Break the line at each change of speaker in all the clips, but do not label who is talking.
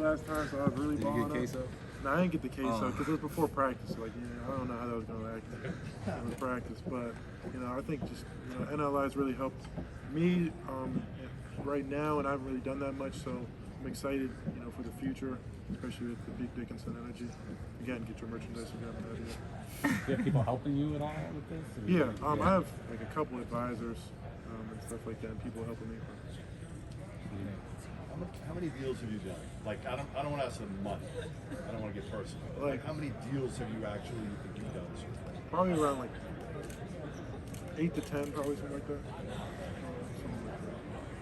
last time, so I was really balling up.
Did you get queso?
No, I didn't get the queso because it was before practice. Like, I don't know how that was going to act in practice, but I think just NLI has really helped me right now, and I haven't really done that much, so I'm excited, for the future, especially with the big Dickinson energy. Again, get your merchandise if you haven't had yet.
Do you have people helping you at all with this?
Yeah, I have like a couple advisors and stuff like that, and people helping me.
How many deals have you done? Like, I don't want to ask for money. I don't want to get personal. Like, how many deals have you actually think you've done?
Probably around like 8 to 10, probably something like that.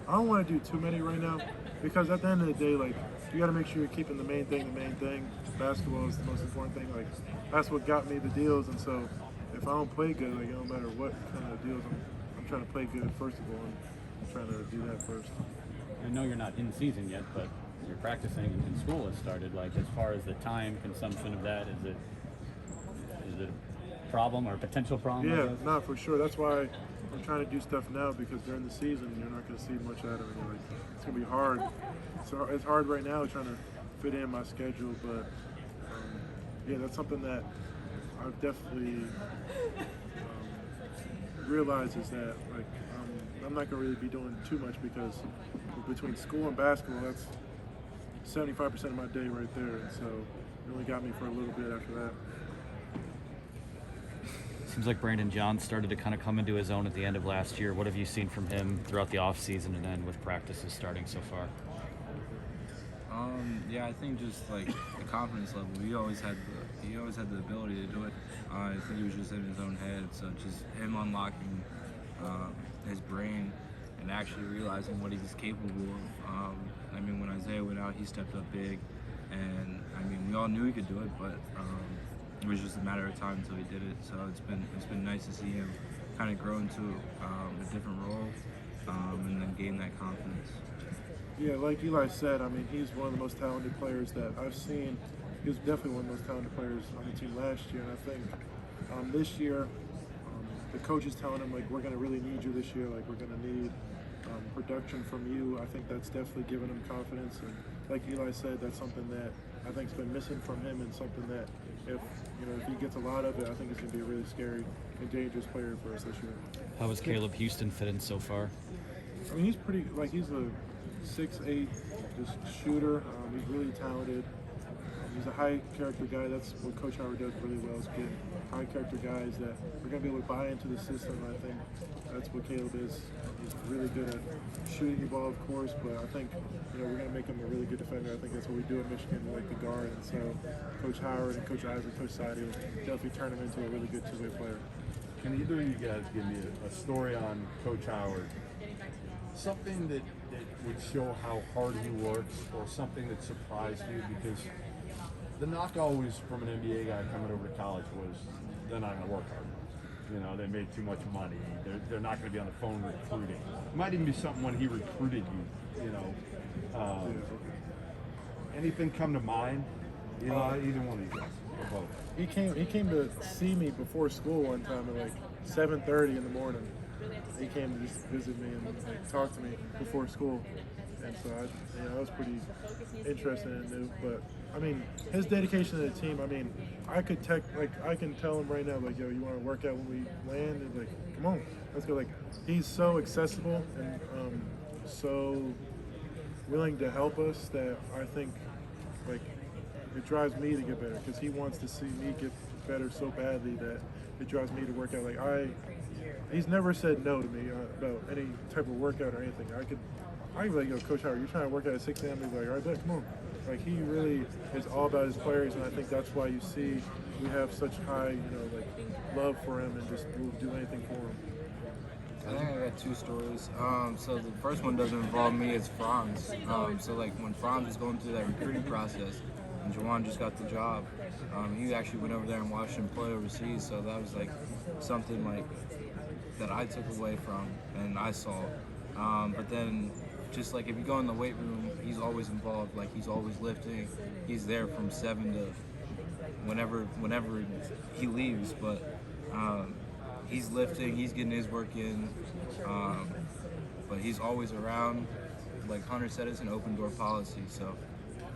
I don't want to do too many right now because at the end of the day, like, you got to make sure you're keeping the main thing. Basketball is the most important thing. Like, that's what got me the deals, and so if I don't play good, like, no matter what kind of deals, I'm trying to play good first of all, and I'm trying to do that first.
I know you're not in season yet, but you're practicing and school has started. Like, as far as the time consumption of that, is it a problem or a potential problem?
Yeah, no, for sure. That's why I'm trying to do stuff now, because during the season you're not going to see much out of it. Like, it's going to be hard. So it's hard right now trying to fit in my schedule, but yeah, that's something that I've definitely realized is that like I'm not going to really be doing too much, because between school and basketball, that's 75% of my day right there, and so it only got me for a little bit after that.
Seems like Brandon John started to kind of come into his own at the end of last year. What have you seen from him throughout the offseason and then with practices starting so far?
Yeah, I think just like the confidence level. He always had the ability to do it. I think he was just in his own head. So just him unlocking his brain and actually realizing what he's capable of. I mean, when Isaiah went out, he stepped up big, and I mean, we all knew he could do it, but it was just a matter of time until he did it. So it's been nice to see him kind of grow into a different role and then gain that confidence.
Yeah, like Eli said, I mean, he's one of the most talented players that I've seen. He was definitely one of the most talented players on the team last year, and I think this year the coach is telling him, like, we're going to really need you this year. Like, we're going to need production from you. I think that's definitely given him confidence, and like Eli said, that's something that I think's been missing from him, and something that if he gets a lot of it, I think it's going to be a really scary and dangerous player for us this year.
How has Caleb Houston fit in so far?
I mean, he's pretty, like, he's a 6'8", just shooter. He's really talented. He's a high character guy. That's what Coach Howard does really well, is get high character guys that are going to be able to buy into the system. I think that's what Caleb is. He's really good at shooting the ball, of course, but I think we're going to make him a really good defender. I think that's what we do at Michigan. We like the guard, and so Coach Howard and Coach Isaac, Coach Seide will definitely turn him into a really good two-way player.
Can either of you guys give me a story on Coach Howard? Something that would show how hard he works, or something that surprised you? Because the knock always from an NBA guy coming over to college was they're not going to work hard. They made too much money. They're not going to be on the phone recruiting. It might even be something when he recruited you. Anything come to mind? Either one of you guys, or both.
He came to see me before school one time at like 7:30 in the morning. He came to just visit me and like talk to me before school, and so I was pretty interested and new. But I mean, his dedication to the team. I mean, I can tell him right now, like, yo, you want to work out when we land? And like, come on, let's go. Like, he's so accessible and so willing to help us that I think like it drives me to get better, because he wants to see me get better so badly that it drives me to work out. Like, he's never said no to me about any type of workout or anything. I could be like, yo, Coach Howard, you're trying to work out at 6 a.m. He's like, all right, bet, come on. Like, he really is all about his players, and I think that's why you see we have such high, like, love for him, and just will do anything for him.
I think I got two stories. So the first one doesn't involve me, it's Franz. So like when Franz was going through that recruiting process, and Juwan just got the job, he actually went over there and watched him play overseas. So that was like something like that I took away from and I saw. But then just like if you go in the weight room, he's always involved. Like, he's always lifting. He's there from 7 to whenever he leaves. But he's lifting, he's getting his work in. But he's always around. Like Hunter said, it's an open door policy. So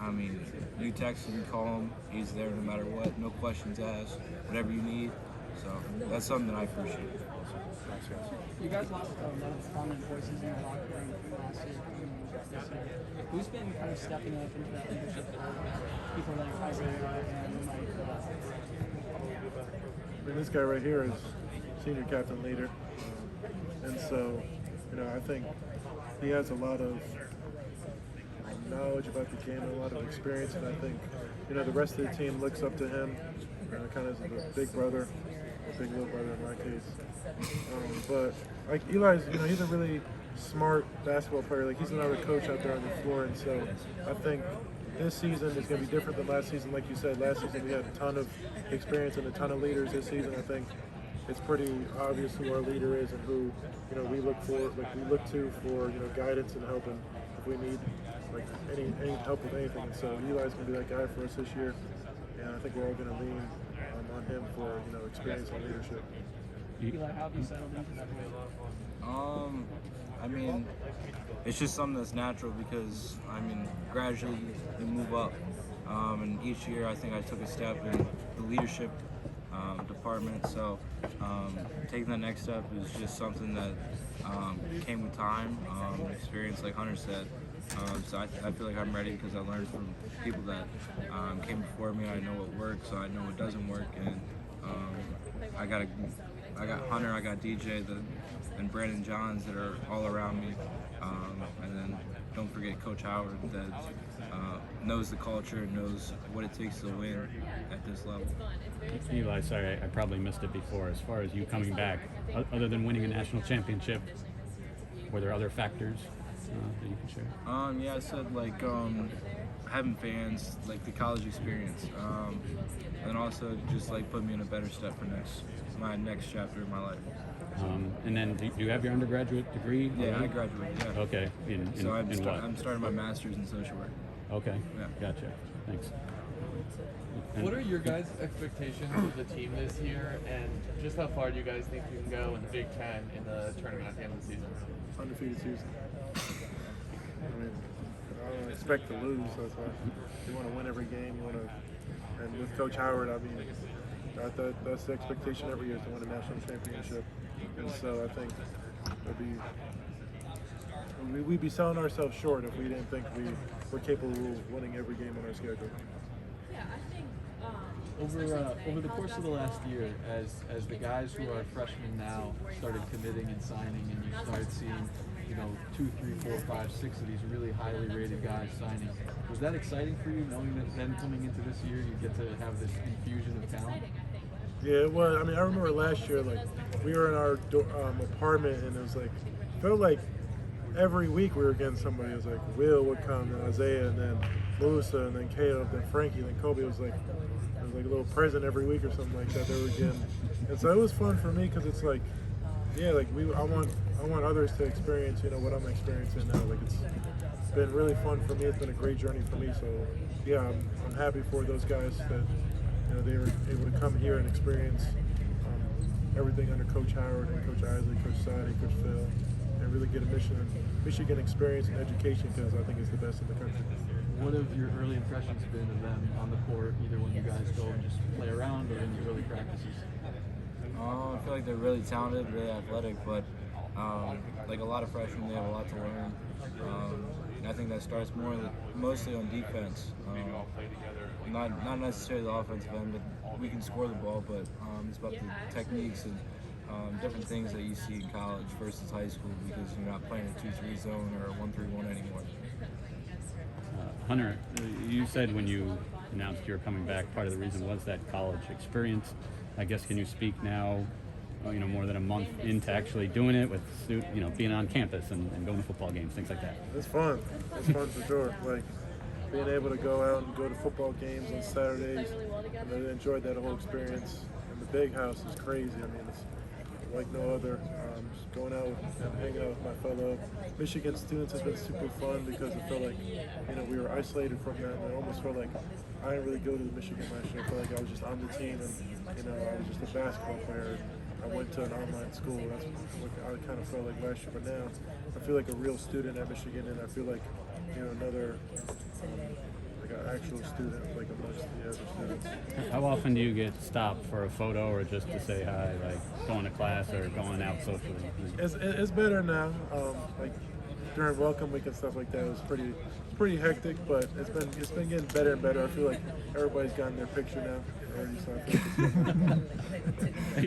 I mean, you text him, call him, he's there no matter what, no questions asked, whatever you need. So that's something that I appreciate.
You guys lost a lot of prominent voices in the locker room from last year coming into this year. Who's been kind of stepping up into that leadership role? People like Isaiah and Mike.
I mean, this guy right here is senior captain leader, and so I think he has a lot of knowledge about the game and a lot of experience, and I think the rest of the team looks up to him, kind of as a big brother, a big little brother in my case. But like Eli's, he's a really smart basketball player. Like he's another coach out there on the floor, and so I think this season is going to be different than last season. Like you said, last season we had a ton of experience and a ton of leaders. This season, I think it's pretty obvious who our leader is and who we look to for guidance and help, and if we need like any help with anything. And so Eli's going to be that guy for us this year, and I think we're all going to lean on him for experience and leadership.
Eli, how have you settled into that role?
I mean, it's just something that's natural because, gradually you move up. And each year I think I took a step in the leadership department. So taking that next step is just something that came with time, experience, like Hunter said. So I feel like I'm ready because I learned from people that came before me. I know what works, so I know what doesn't work. And I got Hunter, I got DJ, and Brandon Johns that are all around me. And then don't forget Coach Howard that knows the culture, knows what it takes to win at this level.
Eli, sorry, I probably missed it before. As far as you coming back, other than winning a national championship, were there other factors that you can share?
Yeah, I said having fans, like the college experience, and also just put me in a better step for my next chapter of my life.
And then, do you have your undergraduate degree?
Yeah,
already?
I graduated. Yeah.
Okay.
So
in what?
I'm starting my master's in social work.
Okay.
Yeah.
Gotcha. Thanks.
What are your guys' expectations of the team this year, and just how far do you guys think you can go in the Big Ten in the tournament at the end of the season?
Undefeated season. I don't expect to lose. That's why you want to win every game. And with Coach Howard, that's the expectation every year is to win a national championship. And so I think we'd be selling ourselves short if we didn't think we were capable of winning every game on our schedule.
Over the course of the last year, as the guys who are freshmen now started committing and signing, and you started seeing 2, 3, 4, 5, 6 of these really highly rated guys signing, was that exciting for you, knowing that then coming into this year you get to have this infusion of talent?
Yeah, it was. I remember last year, we were in our apartment, and it was felt like every week we were getting somebody. It was Will would come, and Isaiah, and then Musa, and then Caleb, then Frankie, and then Kobe. It was like a little present every week or something like that they were getting. And so it was fun for me because it's I want others to experience what I'm experiencing now. It's been really fun for me. It's been a great journey for me. So yeah, I'm happy for those guys that they were able to come here and experience everything under Coach Howard and Coach Isley, Coach Sadi, Coach Phil, and really get a Michigan experience and education because I think it's the best in the country.
What have your early impressions been of them on the court, either when you guys go and just play around or in your early practices?
I feel like they're really talented, really athletic, but like a lot of freshmen, they have a lot to learn. And I think that starts mostly on defense. Not necessarily the offensive end, but we can score the ball, but it's about the techniques and different things that you see in college versus high school because you're not playing a 2-3 zone or a 1-3-1 anymore.
Hunter, you said when you announced you were coming back, part of the reason was that college experience. I guess can you speak now, more than a month into actually doing it with, being on campus and going to football games, things like that?
It's fun. It's fun for sure. Being able to go out and go to football games on Saturdays, and I enjoyed that whole experience. And the big house is crazy. It's like no other. Just going out and hanging out with my fellow Michigan students has been super fun because it felt like, we were isolated from them. And it almost felt like I didn't really go to the Michigan last year. I felt like I was just on the team and, I was just a basketball player. I went to an online school. That's what I kind of felt like last year. But now I feel like a real student at Michigan, and I feel like, another, actual student, like amongst the other students.
How often do you get stopped for a photo or just to say hi, like going to class or going out socially?
It's better now. Like during welcome week and stuff like that, it was pretty hectic, but it's been getting better and better. I feel like everybody's gotten their picture now already, so I feel like it's